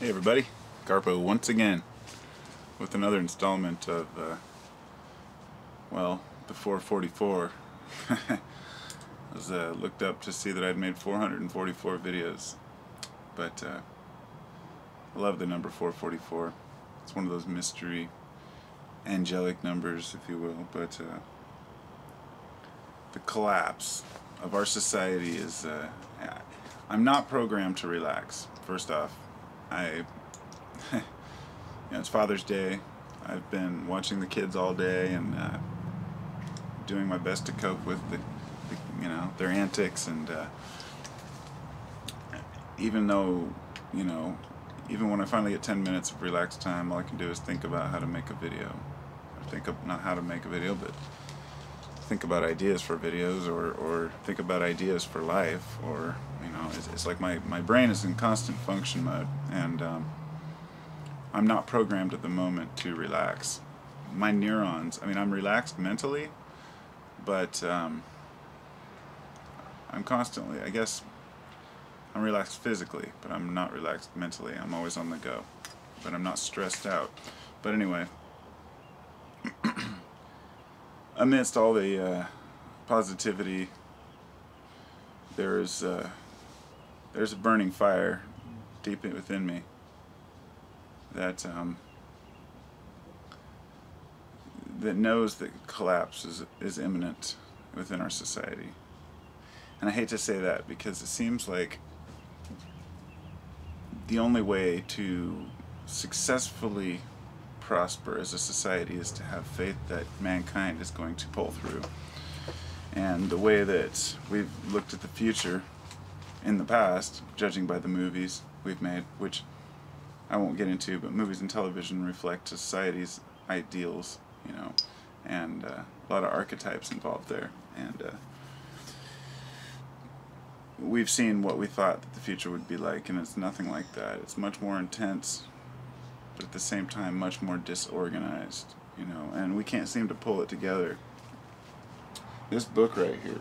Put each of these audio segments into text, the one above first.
Hey everybody, Garpo once again with another installment of, the 444. I was looked up to see that I'd made 444 videos, but I love the number 444. It's one of those mystery, angelic numbers, if you will, but the collapse of our society is, I'm not programmed to relax, first off. It's Father's Day. I've been watching the kids all day and doing my best to cope with their antics, and even though, even when I finally get 10 minutes of relaxed time, all I can do is think about how to make a video. Not how to make a video, but think about ideas for videos, or think about ideas for life, or, it's like my brain is in constant function mode, and I'm not programmed at the moment to relax. My neurons, I'm relaxed mentally, but I'm constantly, I guess, I'm relaxed physically, but I'm not relaxed mentally. I'm always on the go, but I'm not stressed out. But anyway, amidst all the positivity, there's a burning fire deep within me that that knows that collapse is imminent within our society. And I hate to say that, because it seems like the only way to successfully prosper as a society is to have faith that mankind is going to pull through. And the way that we've looked at the future in the past, judging by the movies we've made, which I won't get into, but movies and television reflect society's ideals, and a lot of archetypes involved there. And we've seen what we thought that the future would be like, and it's nothing like that. It's much more intense, but at the same time much more disorganized, and we can't seem to pull it together. This book right here,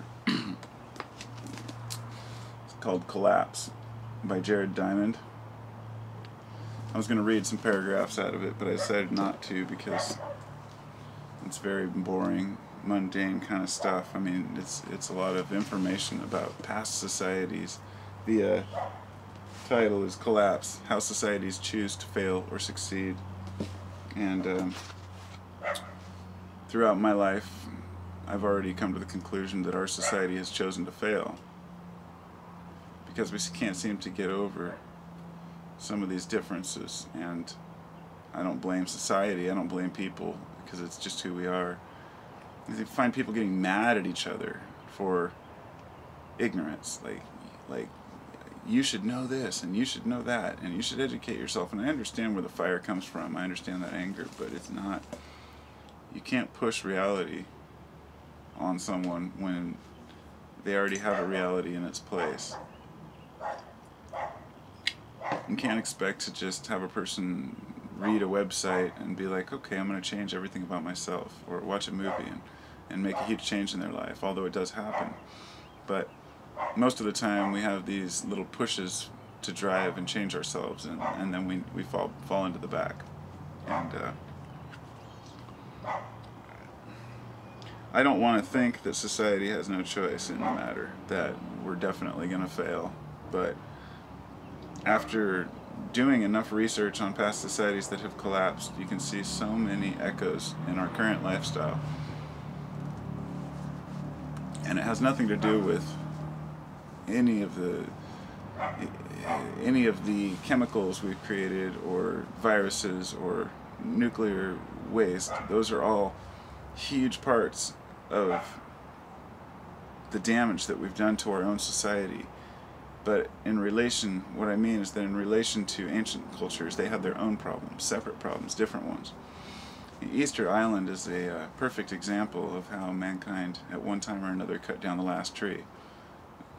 it's called Collapse by Jared Diamond. I was going to read some paragraphs out of it, but I decided not to, because it's very boring, mundane kind of stuff. It's a lot of information about past societies. The title is Collapse: How Societies Choose to Fail or Succeed. And throughout my life, I've already come to the conclusion that our society has chosen to fail, because we can't seem to get over some of these differences. And I don't blame society, I don't blame people, because it's just who we are. You find people getting mad at each other for ignorance, like you should know this, and you should know that, and you should educate yourself. And I understand where the fire comes from, I understand that anger, but it's not, you can't push reality on someone when they already have a reality in its place. You can't expect to just have a person read a website and be like, okay, I'm going to change everything about myself, or watch a movie and make a huge change in their life, although it does happen. But most of the time we have these little pushes to drive and change ourselves, and then we fall into the back. And I don't want to think that society has no choice in the matter, that we're definitely going to fail. But after doing enough research on past societies that have collapsed, you can see so many echoes in our current lifestyle. And it has nothing to do with any of the chemicals we've created, or viruses, or nuclear waste. Those are all huge parts of the damage that we've done to our own society. But what I mean is that in relation to ancient cultures, they had their own problems, separate problems, different ones. Easter Island is a perfect example of how mankind at one time or another cut down the last tree.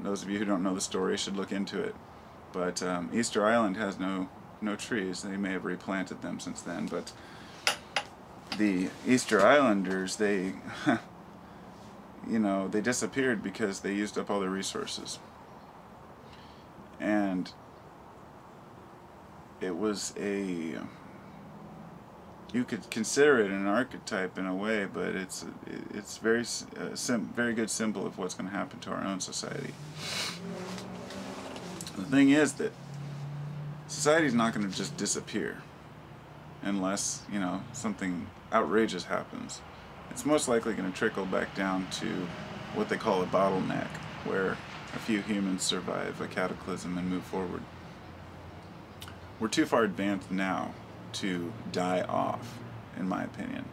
Those of you who don't know the story should look into it. But Easter Island has no trees. They may have replanted them since then, but the Easter Islanders, they they disappeared because they used up all their resources. And it was a, you could consider it an archetype in a way, but it's very very good symbol of what's going to happen to our own society. The thing is that society's not going to just disappear unless, you know, something outrageous happens. It's most likely going to trickle back down to what they call a bottleneck, where a few humans survive a cataclysm and move forward. We're too far advanced now to die off, in my opinion,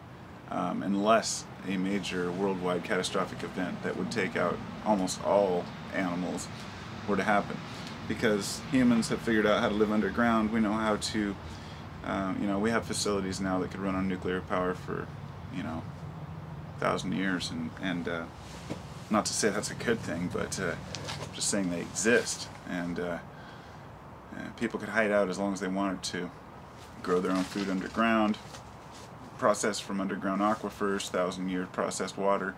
unless a major worldwide catastrophic event that would take out almost all animals were to happen. Because humans have figured out how to live underground. We know how to, you know, we have facilities now that could run on nuclear power for, you know, 1,000 years, and not to say that's a good thing, but just saying they exist, and people could hide out as long as they wanted to, grow their own food underground, process from underground aquifers, 1,000-year processed water.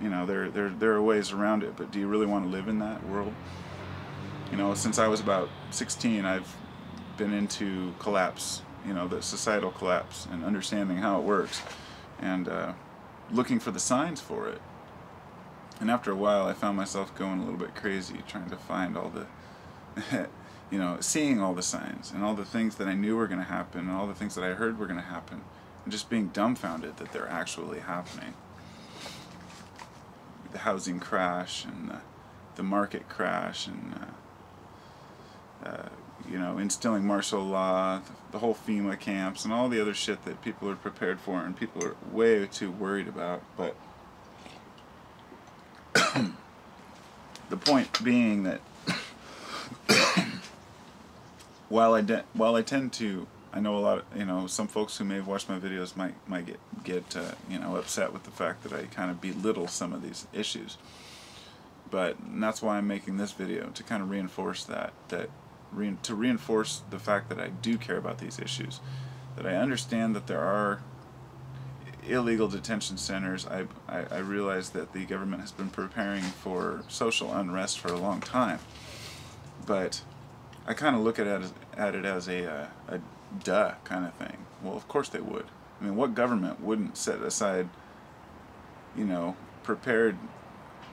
You know, there are ways around it, but do you really want to live in that world? You know, since I was about 16, I've been into collapse, you know, the societal collapse, and understanding how it works, and looking for the signs for it. And after a while, I found myself going a little bit crazy, trying to find all the, you know, seeing all the signs, and all the things that I knew were going to happen, and all the things that I heard were going to happen, and just being dumbfounded that they're actually happening. The housing crash, and the market crash, and you know, instilling martial law, the whole FEMA camps, and all the other shit that people are prepared for and people are way too worried about. But the point being that while I tend to, I know a lot of, you know, some folks who may have watched my videos might get you know, upset with the fact that I kind of belittle some of these issues. But that's why I'm making this video, to kind of reinforce to reinforce the fact that I do care about these issues, that I understand that there are illegal detention centers. I realize that the government has been preparing for social unrest for a long time, but I kind of look at it as a duh kind of thing. Well, of course they would. I mean, what government wouldn't set aside, you know, prepared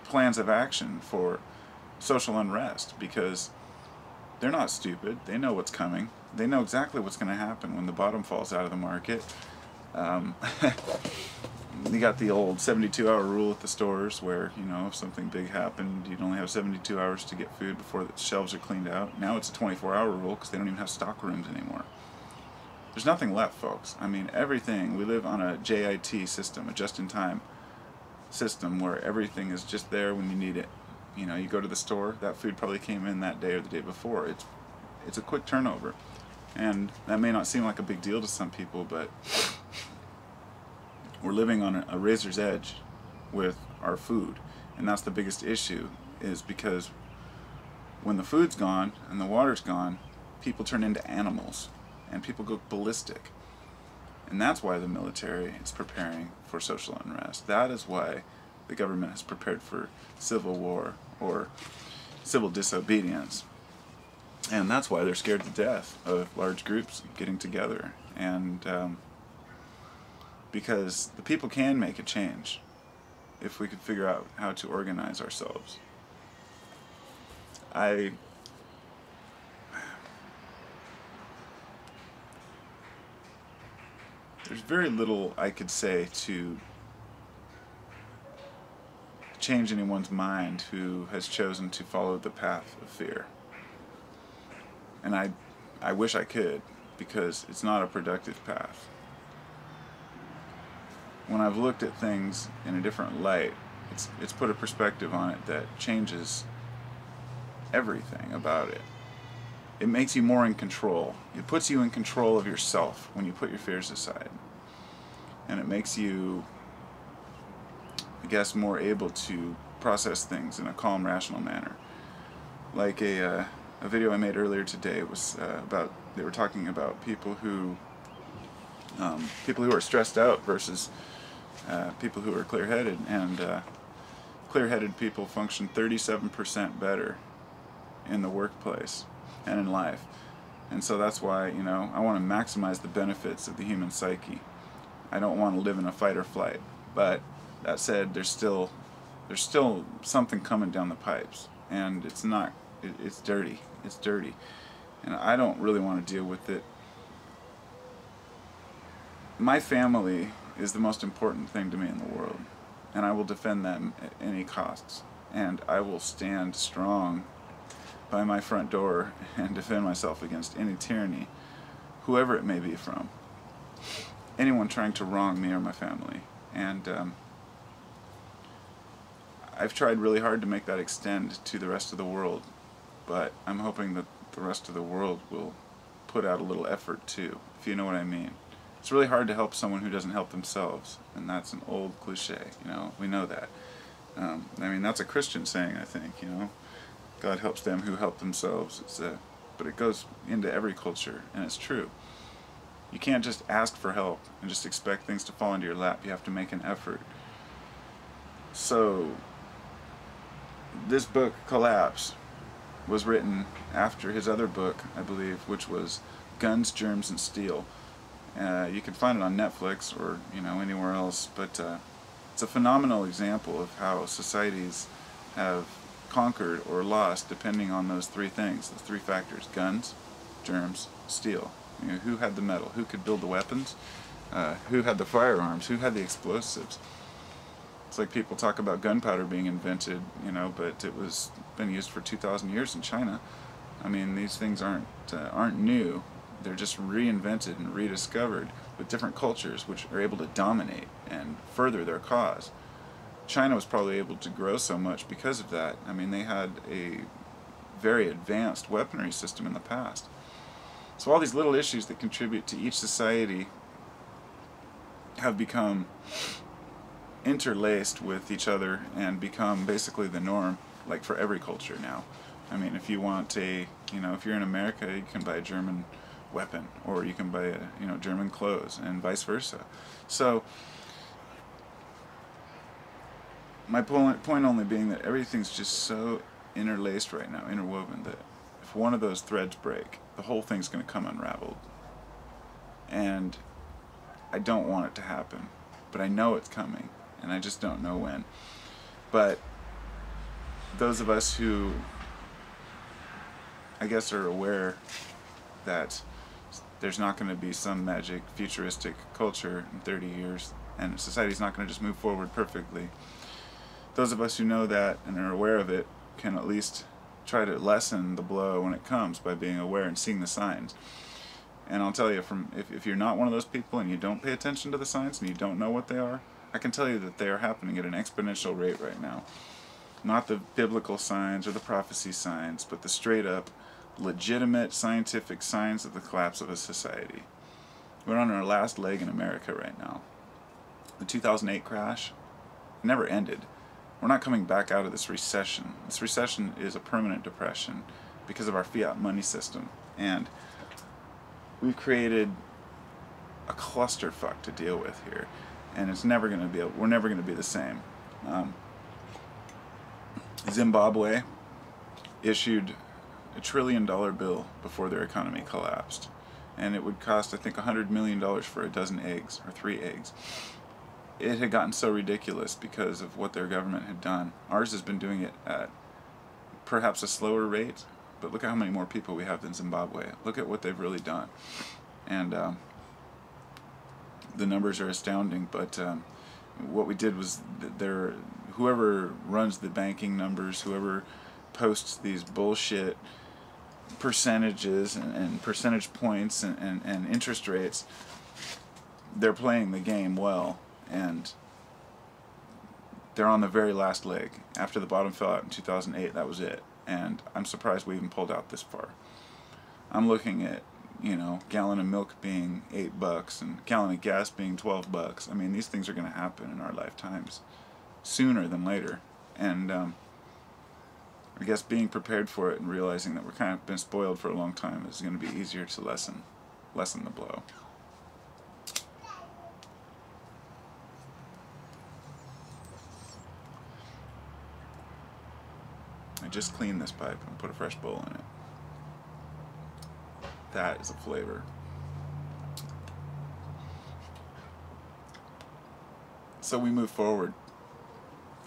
plans of action for social unrest? Because they're not stupid. They know what's coming. They know exactly what's going to happen when the bottom falls out of the market. You got the old 72-hour rule at the stores where, you know, if something big happened, you'd only have 72 hours to get food before the shelves are cleaned out. Now it's a 24-hour rule because they don't even have stock rooms anymore. There's nothing left, folks. I mean, everything, we live on a JIT system, a just-in-time system, where everything is just there when you need it. You know, you go to the store, that food probably came in that day or the day before. It's a quick turnover. And that may not seem like a big deal to some people, but we're living on a razor's edge with our food. And that's the biggest issue, is because when the food's gone and the water's gone, people turn into animals and people go ballistic. And that's why the military is preparing for social unrest. That is why the government has prepared for civil war or civil disobedience. And that's why they're scared to death of large groups getting together. And because the people can make a change if we could figure out how to organize ourselves. There's very little I could say to change anyone's mind who has chosen to follow the path of fear. And I wish I could, because it's not a productive path. When I've looked at things in a different light, it's put a perspective on it that changes everything about it. It makes you more in control. It puts you in control of yourself when you put your fears aside. And it makes you, I guess, more able to process things in a calm, rational manner. Like a video I made earlier today was about, they were talking about people who are stressed out versus people who are clear-headed, and clear-headed people function 37% better in the workplace and in life And so that's why, you know, I want to maximize the benefits of the human psyche. I don't want to live in a fight or flight. But that said, there's still something coming down the pipes, and it's not. It's dirty. It's dirty, and I don't really want to deal with it. My family is the most important thing to me in the world, and I will defend them at any costs. And I will stand strong by my front door and defend myself against any tyranny, whoever it may be from. Anyone trying to wrong me or my family. And I've tried really hard to make that extend to the rest of the world, but I'm hoping that the rest of the world will put out a little effort too, if you know what I mean. It's really hard to help someone who doesn't help themselves, and that's an old cliche, you know, we know that. I mean, that's a Christian saying, I think, you know. God helps them who help themselves. But it goes into every culture, and it's true. You can't just ask for help and just expect things to fall into your lap. You have to make an effort. So, this book, Collapse, was written after his other book, I believe, which was Guns, Germs, and Steel. You can find it on Netflix or, you know, anywhere else, but it's a phenomenal example of how societies have conquered or lost depending on those three things, those three factors: guns, germs, steel. You know, who had the metal? Who could build the weapons? Who had the firearms? Who had the explosives? It's like people talk about gunpowder being invented, you know, but it was been used for 2,000 years in China. I mean, these things aren't new. They're just reinvented and rediscovered with different cultures which are able to dominate and further their cause. China was probably able to grow so much because of that. I mean, they had a very advanced weaponry system in the past. So all these little issues that contribute to each society have become interlaced with each other and become basically the norm, like for every culture now. I mean, if you want if you're in America, you can buy a German weapon, or you can buy German clothes, and vice versa. So my point only being that everything's just so interlaced right now, interwoven, that if one of those threads break, the whole thing's going to come unraveled. And I don't want it to happen, but I know it's coming, and I just don't know when. But those of us who, I guess, are aware that there's not going to be some magic futuristic culture in 30 years, and society's not going to just move forward perfectly. Those of us who know that and are aware of it can at least try to lessen the blow when it comes by being aware and seeing the signs. And I'll tell you, if you're not one of those people and you don't pay attention to the signs and you don't know what they are, I can tell you that they are happening at an exponential rate right now. Not the biblical signs or the prophecy signs, but the straight up legitimate scientific signs of the collapse of a society. We're on our last leg in America right now. The 2008 crash never ended. We're not coming back out of this recession. This recession is a permanent depression because of our fiat money system. And we've created a clusterfuck to deal with here. And it's never going to be, we're never going to be the same. Zimbabwe issued $1 trillion bill before their economy collapsed. And it would cost, I think, $100 million for a dozen eggs, or 3 eggs. It had gotten so ridiculous because of what their government had done. Ours has been doing it at perhaps a slower rate, but look at how many more people we have than Zimbabwe. Look at what they've really done. And the numbers are astounding, but what we did was whoever runs the banking numbers, whoever posts these bullshit percentages and percentage points and interest rates, they're playing the game well, and they're on the very last leg. After the bottom fell out in 2008, that was it. And I'm surprised we even pulled out this far. I'm looking at, gallon of milk being $8 and gallon of gas being $12. I mean, these things are going to happen in our lifetimes sooner than later. And I guess being prepared for it and realizing that we're kind of been spoiled for a long time is going to be easier to lessen the blow. I just cleaned this pipe and put a fresh bowl in it. That is a flavor. So we move forward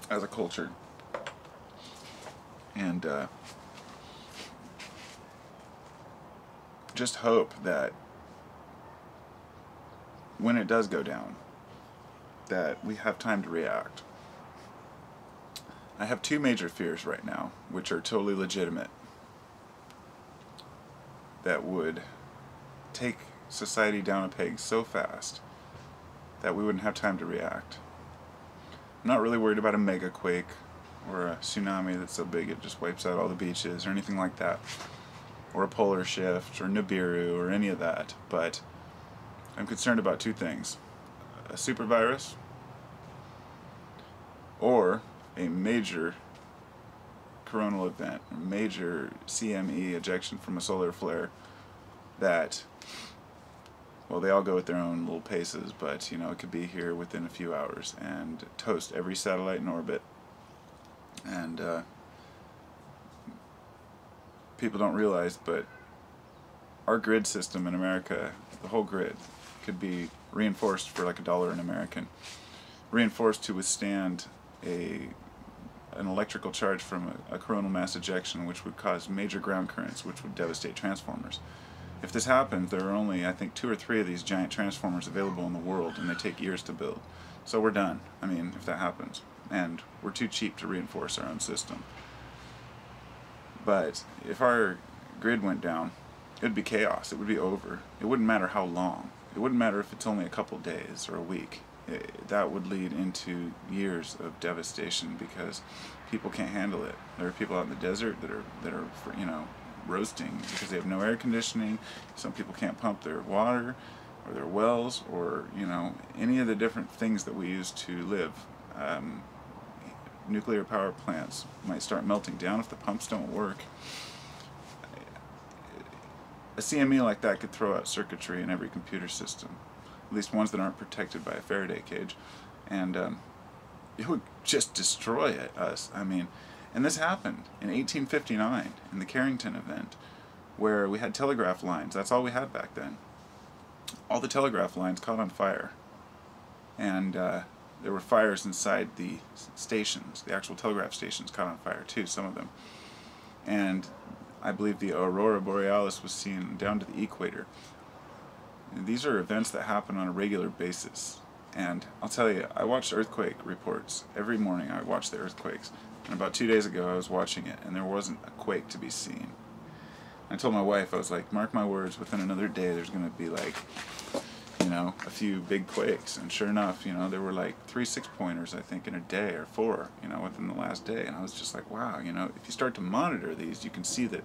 as a culture, and just hope that when it does go down, that we have time to react. I have two major fears right now, which are totally legitimate, that would take society down a peg so fast that we wouldn't have time to react. I'm not really worried about a mega quake or a tsunami that's so big it just wipes out all the beaches or anything like that, or a polar shift or Nibiru or any of that, but I'm concerned about two things: a super virus or a major coronal event, a major CME ejection from a solar flare that, well, they all go at their own little paces, but it could be here within a few hours and toast every satellite in orbit. And people don't realize, but our grid system in America, the whole grid, could be reinforced for like $1 an American, reinforced to withstand an electrical charge from a coronal mass ejection, which would cause major ground currents, which would devastate transformers. If this happens, there are only, I think, 2 or 3 of these giant transformers available in the world, and they take years to build. So we're done, I mean, if that happens. And we're too cheap to reinforce our own system. But if our grid went down, it would be chaos. It would be over. It wouldn't matter how long. It wouldn't matter if it's only a couple days or a week. That would lead into years of devastation because people can't handle it. There are people out in the desert that are roasting because they have no air conditioning. Some people can't pump their water or their wells or any of the different things that we use to live. Nuclear power plants might start melting down if the pumps don't work. A CME like that could throw out circuitry in every computer system, at least ones that aren't protected by a Faraday cage, and it would just destroy us. I mean, and this happened in 1859 in the Carrington event, where we had telegraph lines. That's all we had back then. All the telegraph lines caught on fire, and there were fires inside the stations. The actual telegraph stations caught on fire too, some of them. And I believe the aurora borealis was seen down to the equator. And these are events that happen on a regular basis. And I'll tell you, I watch earthquake reports. Every morning I watch the earthquakes. And about 2 days ago I was watching it, and there wasn't a quake to be seen. I told my wife, I was like, mark my words, within another day there's going to be like, a few big quakes. And sure enough, there were like 3 6-pointers, I think, in a day, or 4, within the last day. And I was just like, wow, if you start to monitor these, you can see that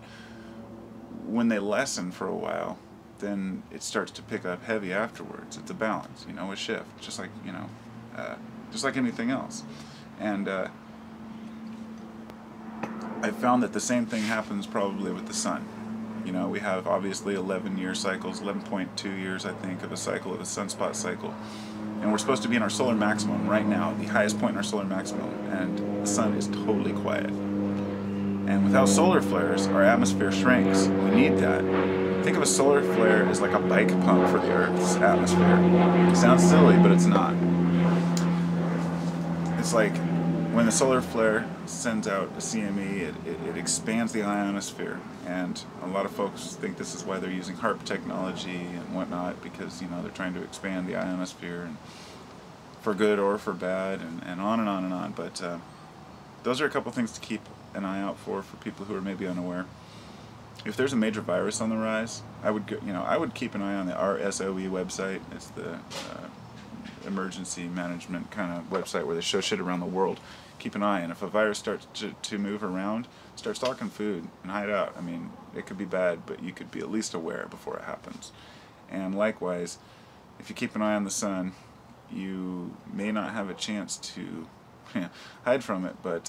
when they lessen for a while, then it starts to pick up heavy afterwards. It's a balance, a shift, just like, just like anything else. And I found that the same thing happens probably with the sun. We have obviously 11-year cycles, 11.2 years, I think, of a cycle, of a sunspot cycle. And we're supposed to be in our solar maximum right now, the highest point in our solar maximum, and the sun is totally quiet. And without solar flares, our atmosphere shrinks. We need that. Think of a solar flare as like a bike pump for the Earth's atmosphere. It sounds silly, but it's not. It's like when the solar flare sends out a CME, it expands the ionosphere. And a lot of folks think this is why they're using HAARP technology and whatnot, because they're trying to expand the ionosphere, and for good or for bad, and on and on and on. But those are a couple things to keep an eye out for people who are maybe unaware. If there's a major virus on the rise, I would keep an eye on the RSOE website. It's the emergency management kind of website where they show shit around the world. Keep an eye, and if a virus starts to move around, start stocking food and hide out. I mean, it could be bad, but you could be at least aware before it happens. And likewise, if you keep an eye on the sun, you may not have a chance to hide from it, but